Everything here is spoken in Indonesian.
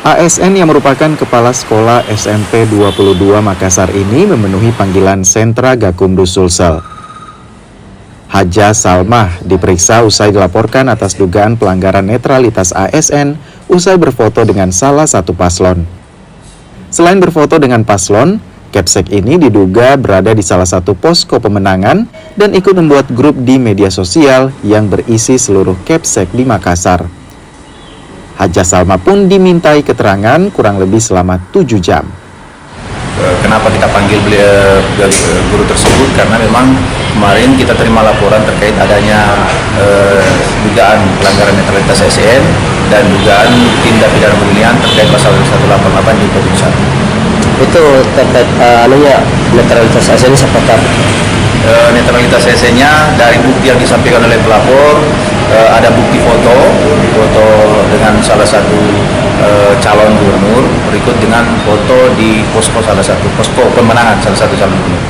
ASN yang merupakan Kepala Sekolah SMP 22 Makassar ini memenuhi panggilan Sentra Gakumdu Sulsel. Haja Salmah diperiksa usai dilaporkan atas dugaan pelanggaran netralitas ASN usai berfoto dengan salah satu paslon. Selain berfoto dengan paslon, Kepsek ini diduga berada di salah satu posko pemenangan dan ikut membuat grup di media sosial yang berisi seluruh Kepsek di Makassar. Haja Salma pun dimintai keterangan kurang lebih selama 7 jam. Kenapa kita panggil guru tersebut? Karena memang kemarin kita terima laporan terkait adanya dugaan pelanggaran netralitas ASN dan dugaan tindak pidana pemilihan terkait pasal 188 di Keputusan. Itu terkait netralitas ASN sepakat. Netralitas ASN-nya dari bukti yang disampaikan oleh pelapor, ada bukti foto dengan salah satu calon gubernur, berikut dengan foto di posko salah satu posko pemenangan salah satu calon gubernur.